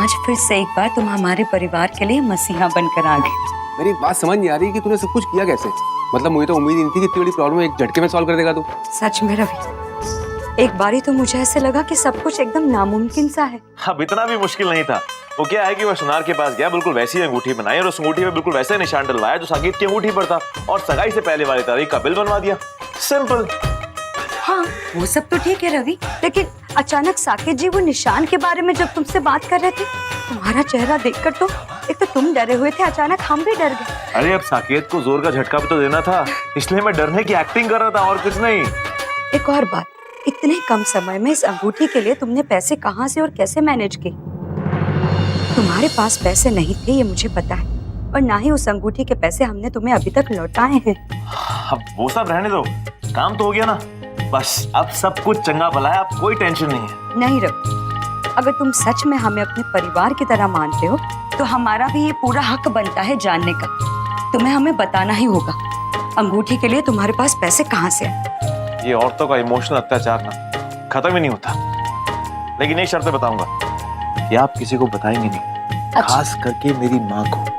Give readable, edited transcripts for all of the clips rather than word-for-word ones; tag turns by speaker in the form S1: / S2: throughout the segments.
S1: आज फिर से एक बार तुम हमारे परिवार के लिए मसीहा बनकर आ गए।
S2: मेरी बात समझ नहीं आ रही कि तूने सब कुछ किया कैसे। मतलब मुझे तो उम्मीद ही नहीं थी कि इतनी बड़ी प्रॉब्लम एक झटके में सॉल्व कर देगा तू।
S1: सच में रवि, एक बारी तो मुझे ऐसे लगा कि सब कुछ एकदम नामुमकिन सा है।
S3: अब इतना भी मुश्किल नहीं था। वो क्या है कि वो सुनार के पास गया, बिल्कुल वैसी ही अंगूठी बनाई और उस अंगूठी पे बिल्कुल वैसा निशान डलवाया जो साकेत की अंगूठी पर था और सगाई से पहले वाली तारीख का बिल बनवा दिया। सिंपल।
S1: हाँ वो सब तो ठीक है रवि, लेकिन अचानक साकेत जी वो निशान के बारे में जब तुमसे बात कर रहे थे, तुम्हारा चेहरा देखकर तो एक तो तुम डरे हुए थे, अचानक हम भी डर गए।
S3: अरे अब साकेत को जोर का झटका भी तो देना था, इसलिए मैं डरने की एक्टिंग कर रहा था और कुछ नहीं।
S1: एक और बात, इतने कम समय में इस अंगूठी के लिए तुमने पैसे कहाँ से और कैसे मैनेज किए? तुम्हारे पास पैसे नहीं थे ये मुझे पता है, और ना ही उस अंगूठी के पैसे हमने तुम्हें अभी तक लौटाए हैं।
S3: अब वो सब रहने दो, काम तो हो गया ना, बस अब सब कुछ चंगा भला है, अब कोई टेंशन नहीं है।
S1: नहीं रवि, अगर तुम सच में हमें अपने परिवार की तरह मानते हो तो हमारा भी ये पूरा हक बनता है जानने का। तुम्हें हमें बताना ही होगा अंगूठी के लिए तुम्हारे पास पैसे कहाँ से आए।
S3: ये औरतों का इमोशनल अत्याचार ना खत्म ही नहीं होता, लेकिन एक शर्त बताऊंगा कि आप किसी को बताएंगे नहीं, खास करके मेरी माँ को।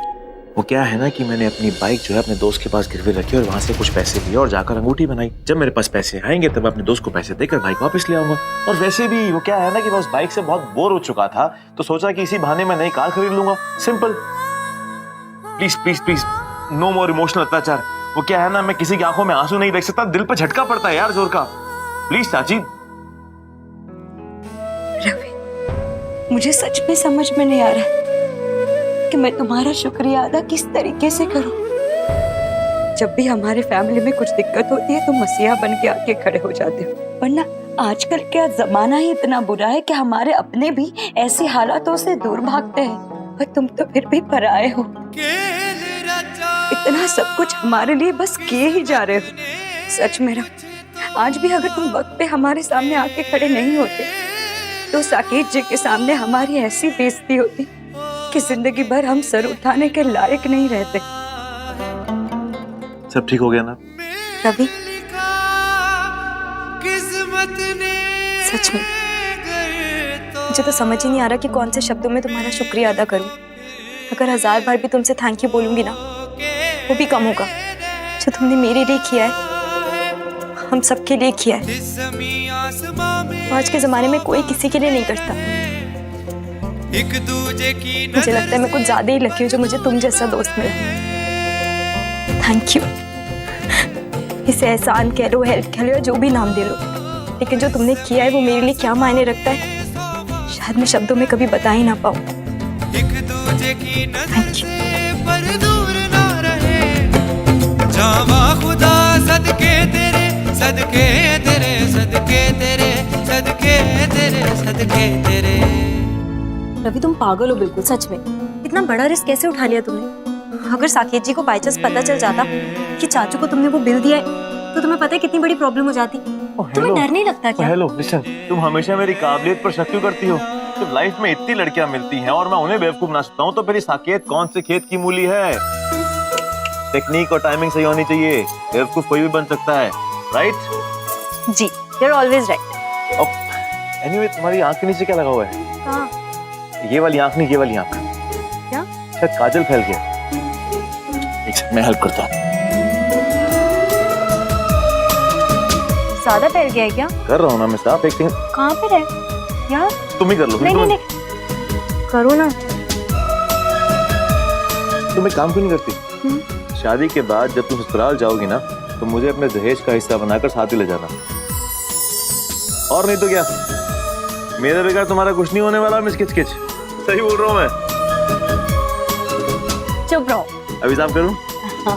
S3: वो क्या है ना कि मैंने अपनी बाइक जो है अपने दोस्त के पास गिरवी रखी और वहां से कुछ पैसे लिए और जाकर अंगूठी बनाई। जब मेरे पास पैसे आएंगे तब अपने दोस्त को पैसे देकर बाइक वापस ले आऊंगा। और वैसे भी वो क्या है ना कि मैं उस बाइक से बहुत बोर हो चुका था, तो सोचा कि इसी बहाने में नई कार खरीद लूंगा। Simple. Please please please, no more emotional अत्याचार। वो क्या है ना, मैं किसी की आंखों में आंसू नहीं देख सकता, दिल पे झटका पड़ता है यार जोर का। प्लीज चाची।
S1: रवि, मुझे सच में समझ में नहीं आ रहा कि मैं तुम्हारा शुक्रिया अदा किस तरीके से करूं। जब भी हमारे फैमिली में कुछ दिक्कत होती है तो मसीहा बन के आके खड़े हो जाते हो, वरना आजकल क्या जमाना ही इतना बुरा है कि हमारे अपने भी ऐसी हालातों से दूर भागते हैं, और तुम तो फिर भी पराए हो। इतना सब कुछ हमारे लिए बस किए ही जा रहे हो। सच में आज भी अगर तुम वक्त पे हमारे सामने आके खड़े नहीं होते तो साकेत जी के सामने हमारी ऐसी बेइज्जती होती कि जिंदगी भर हम सर उठाने के लायक नहीं रहते।
S3: सब ठीक हो गया ना
S1: रवि? सच में
S4: मुझे तो समझ ही नहीं आ रहा कि कौन से शब्दों में तुम्हारा शुक्रिया अदा करूं। अगर 1000 बार भी तुमसे थैंक यू बोलूंगी ना वो भी कम होगा। जो तुमने मेरे लिए किया है, हम सबके लिए किया है। आज के जमाने में कोई किसी के लिए नहीं करता। मुझे लगता है मैं कुछ ज्यादा ही लकी हूँ जो मुझे तुम जैसा दोस्त मिला। Thank you. इसे एहसान कह लो, हेल्प कह लो, या जो भी नाम दे लो, लेकिन जो तुमने किया है वो मेरे लिए क्या मायने रखता है शायद मैं शब्दों में कभी बता ही ना पाऊँ। Thank you.
S5: खुदा सदके तेरे, सदके तेरे, सदके तेरे, सदके तेरे, सदके तेरे।
S4: रवि तुम पागल हो बिल्कुल, सच में। इतना बड़ा रिस्क कैसे उठा लिया तुमने? अगर साकेत जी को बाई चांस पता चल जाता कि चाचू को तुमने वो बिल दिया है तो तुम्हें पता है कितनी बड़ी प्रॉब्लम हो जाती। तुम्हें डर नहीं लगता क्या?
S3: हेलो लिसन, तुम हमेशा मेरी काबिलियत पर शक क्यों करती हो? जब लाइफ में इतनी लड़कियां मिलती हैं और मैं उन्हें बेवकूफ बना सकता हूँ, तो फिर साकेत कौन से खेत की मूली है? टेक्निक और टाइमिंग सही होनी चाहिए। बेवकूफ कोई भी बन सकता है, राइट?
S4: जी, you are always right.
S3: Anyway, तुम्हारी आंख के नीचे क्या लगा हुआ है?
S4: हाँ।
S3: ये वाली आंख नहीं, ये वाली आंख।
S4: क्या?
S3: शायद काजल फैल गया। एक सेकंड, मैं हेल्प करता हूँ।
S4: ज्यादा फैल गया है क्या?
S3: कर रहा हूँ ना मैं साफ। एक सेकंड।
S4: कहाँ पे है यार?
S3: तुम ही कर लो।
S4: नहीं नहीं नहीं, करो ना।
S3: तुम एक काम क्यों नहीं करती? शादी के बाद जब तुम ससुराल जाओगी ना तो मुझे अपने दहेज का हिस्सा बनाकर साथ ही ले जाना। और नहीं तो क्या, मेरे बगैर तुम्हारा कुछ नहीं होने वाला। मिस किच-किच, सही बोल रहा हूँ मैं।
S4: चुप रहो।
S3: अभी साफ करूँ?
S4: हाँ।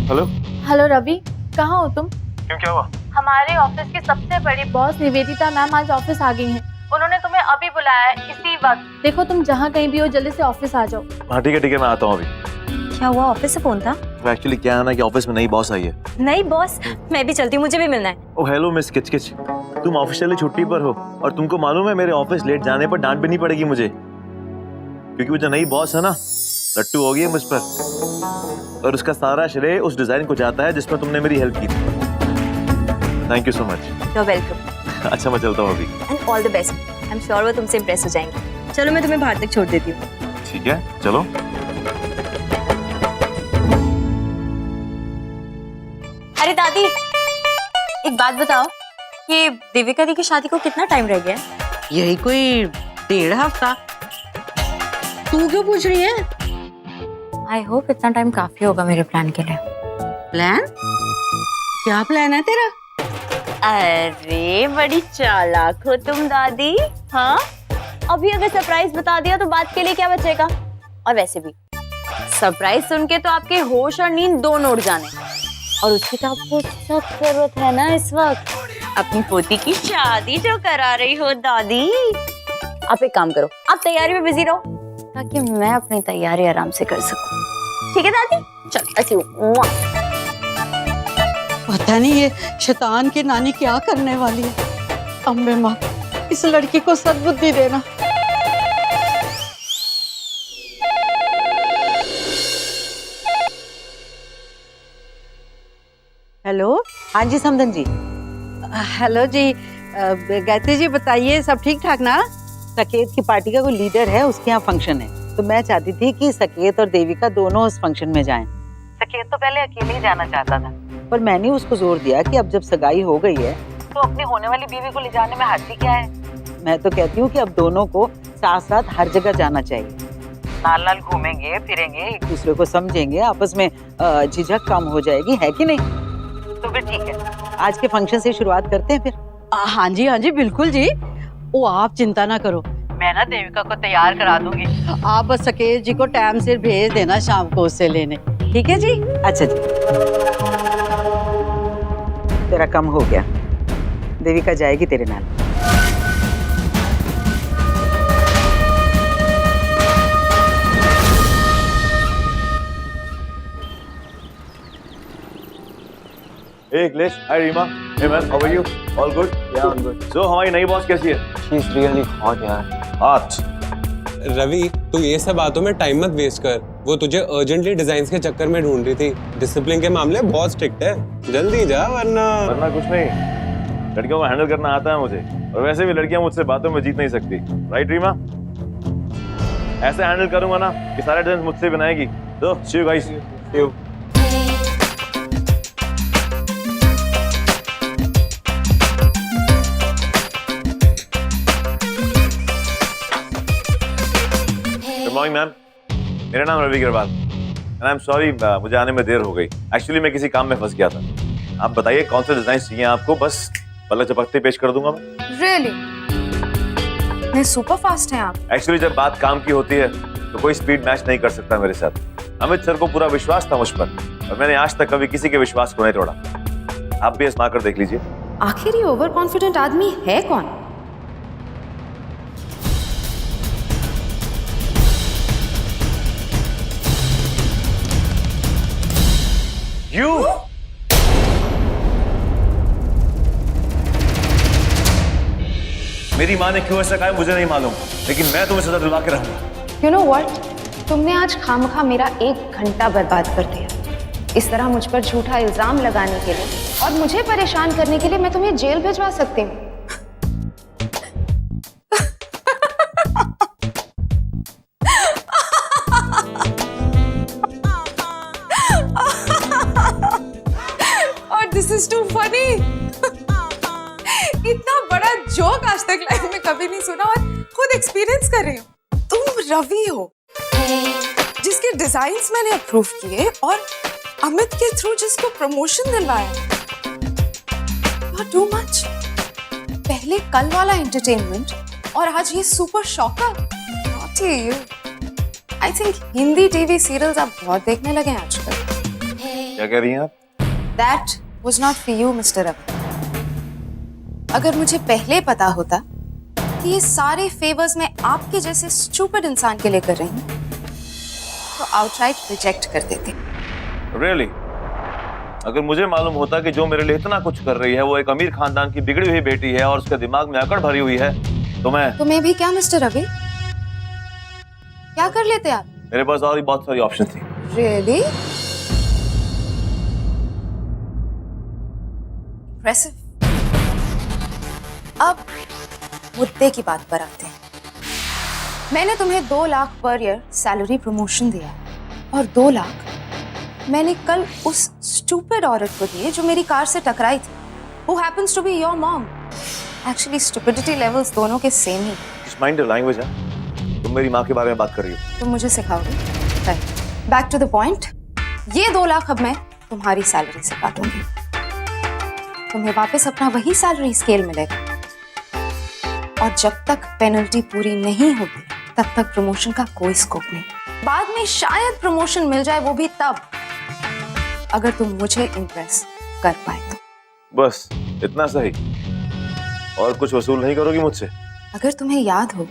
S3: हेलो।
S6: हेलो रवि, कहाँ हो तुम?
S3: क्यों, क्या हुआ?
S6: हमारे ऑफिस की सबसे बड़ी बॉस निवेदिता मैम आज ऑफिस आ गई हैं। उन्होंने तुम्हें अभी बुलाया है इसी वक्त। देखो तुम जहाँ कहीं भी हो जल्दी से ऑफिस आ जाओ।
S3: हाँ ठीक है, मैं आता हूँ अभी।
S4: क्या हुआ? ऑफिस से फोन था?
S3: एक्चुअली क्या है ना कि ऑफिस में नई बॉस आई है।
S4: नई बॉस? मैं भी चलती हूँ, मुझे भी मिलना है।
S3: ओह हेलो मिस किच-किच, तुम ऑफिशियली छुट्टी पर हो और तुमको मालूम है मेरे ऑफिस लेट जाने पर डांट भी नहीं पड़ेगी मुझे, क्योंकि वो जो नई बॉस है ना लट्टू हो गई है मुझ पर, और उसका सारा श्रेय उस डिजाइन को जाता है जिसमें तुमने मेरी हेल्प की थी। Thank you so much.
S4: You welcome
S3: अच्छा मैं चलता हूँ अभी।
S4: And all the best. I am sure वो तुमसे इम्प्रेस हो जाएंगे। चलो मैं तुम्हें बाहर तक छोड़ देती हूँ।
S3: ठीक है चलो।
S4: अरे दादी, एक बात बताओ कि देविका दी की शादी को कितना टाइम रह गया है?
S7: यही कोई 1.5 हफ्ता। तू क्यों पूछ रही है?
S4: आई होप इतना टाइम काफी होगा मेरे प्लान के लिए।
S7: प्लान? क्या प्लान है तेरा?
S4: अरे बड़ी चालाक हो तुम दादी। हाँ, अभी अगर सरप्राइज बता दिया तो बात के लिए क्या बचेगा? और वैसे भी सरप्राइज सुन के तो आपके होश और नींद दोनों उड़ जाने, और उसकी तो आपको सख्त जरूरत है ना इस वक्त, अपनी पोती की शादी जो करा रही हो दादी। आप एक काम करो, आप तैयारी में बिजी रहो ताकि मैं अपनी तैयारी आराम से कर सकूं। ठीक है दादी? चल ऐसी हूँ।
S7: पता नहीं ये शैतान की नानी क्या करने वाली है। अम्बे माँ, इस लड़की को सद्बुद्धि देना। हेलो, हाँ जी समदन जी। हेलो जी, गायत्री जी बताइए, सब ठीक ठाक ना? सकेत की पार्टी का कोई लीडर है, उसके यहाँ फंक्शन है, तो मैं चाहती थी कि सकेत और देविका दोनों उस फंक्शन में जाएं। सकेत तो पहले अकेले ही जाना चाहता था, पर मैंने उसको जोर दिया कि अब जब सगाई हो गई है तो अपनी होने वाली बीवी को ले जाने में हर्ज क्या है। मैं तो कहती हूँ कि अब दोनों को साथ साथ हर जगह जाना चाहिए। नाल नाल घूमेंगे फिरेंगे, एक दूसरे को समझेंगे, आपस में झिझक कम हो जाएगी, है कि नहीं? तो फिर ठीक है, आज के फंक्शन से शुरुआत करते हैं फिर। हाँ जी बिल्कुल जी, वो आप चिंता ना करो, मैं ना देविका को तैयार करा दूंगी। आप बस सकेत जी को टाइम से भेज देना शाम को उससे लेने, ठीक है जी? अच्छा जी, तेरा कम हो गया, देविका जाएगी तेरे नाल।
S3: Hey Akhilesh, hi Reema. Hey man, how are you? All good?
S2: Yeah, I'm good.
S3: So हमारी नई बॉस कैसी है?
S2: She's really hot यार।
S3: Hot.
S8: रवि, तू ये सब बातों में टाइम मत वेस्ट कर। वो तुझे अर्जेंटली डिजाइन्स के चक्कर में ढूंढ रही थी। डिसिप्लिन के मामले बहुत स्ट्रिक्ट है, जल्दी जा वरना
S3: कुछ नहीं, लड़कियों को हैंडल करना आता है मुझे, और वैसे भी लड़कियां मुझसे बातों में जीत नहीं सकती, राइट रीमा? ऐसे हैंडल करूंगा ना कि सारे डिजाइन मुझसे बनाएगी। तो see you guys. See you. Good morning ma'am, मेरा नाम Ravi Agarwal and I am sorry मुझे आने में देर हो गई। एक्चुअली मैं किसी काम में फंस गया था। आप बताइए कौन से डिजाइन चाहिए आपको, बस पलक झपकते पेश कर दूंगा मैं।
S4: रियली? मैं सुपर फास्ट हैं आप।
S3: एक्चुअली जब बात काम की होती है तो कोई स्पीड मैच नहीं कर सकता मेरे साथ। अमित सर को पूरा विश्वास था मुझ पर, और मैंने आज तक कभी किसी के विश्वास को नहीं तोड़ा। आप भी आजमा कर देख लीजिए।
S9: आखिर ये ओवर कॉन्फिडेंट आदमी है कौन?
S3: You? मेरी माँ ने क्यों ऐसा कहा मुझे नहीं मालूम, लेकिन मैं तुम्हें सजा दिलवा के रहूंगा।
S9: You know what? तुमने आज खामखा मेरा 1 घंटा बर्बाद कर दिया। इस तरह मुझ पर झूठा इल्जाम लगाने के लिए और मुझे परेशान करने के लिए मैं तुम्हें जेल भिजवा सकती हूँ।
S10: This is too funny. इतना बड़ा जोक आज तक लाइफ में कभी नहीं सुना और खुद एक्सपीरियंस कर रही हूँ। तुम रवि हो जिसके डिजाइन्स मैंने अप्रूव किए और अमित के थ्रू जिसको प्रमोशन दिलवाया। You're too much. पहले कल वाला एंटरटेनमेंट और आज ये super shocker. Naughty you. I think Hindi TV serials आप बहुत देखने लगे हैं आजकल।
S3: क्या कह रही हैं आप?
S10: That was not for you, Mr. Ravi. अगर मुझे पहले पता होता कि ये सारे फेवर्स मैं आपके जैसे स्टूपिड इंसान के लिए कर रही हूँ, तो आउटराइट रिजेक्ट कर देती।
S3: Really? अगर मुझे मालूम होता कि जो मेरे लिए इतना कुछ कर रही है वो एक अमीर खानदान की बिगड़ी हुई बेटी है और उसके दिमाग में अकड़ भरी हुई है, तो मैं
S10: भी क्या मिस्टर रवि? क्या कर लेते आप?
S3: मेरे पास और भी बहुत सारी ऑप्शन थी।
S10: Really impressive. अब मुद्दे की बात पर आते हैं। मैंने तुम्हें 2 lakh per year salary promotion दिया और 2 लाख मैंने कल उस स्टूपिड औरत को दिए जो मेरी कार से टकराई थी, who happens to be your mom. Actually stupidity levels दोनों के same he.
S3: Just mind your language है। तुम मेरी माँ के बारे में बात कर रही हो।
S10: तुम मुझे सिखाओगे? Back to the point. ये 2 लाख अब मैं तुम्हारी सैलरी से काटूंगी। तुम्हें वापस अपना वही सैलरी स्केल मिलेगा और जब तक पेनल्टी पूरी नहीं होती तब तक प्रमोशन का कोई स्कोप नहीं। बाद में शायद प्रमोशन मिल जाए, वो भी तब अगर तुम मुझे इम्प्रेस कर पाए तो।
S3: बस इतना सही? और कुछ वसूल नहीं करोगी मुझसे?
S10: अगर तुम्हें याद हो,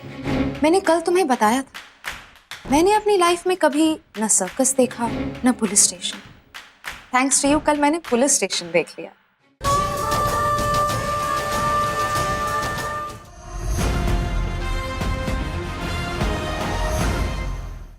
S10: मैंने कल तुम्हें बताया था मैंने अपनी लाइफ में कभी न सर्कस देखा न police station. Thanks to you कल मैंने पुलिस स्टेशन देख लिया।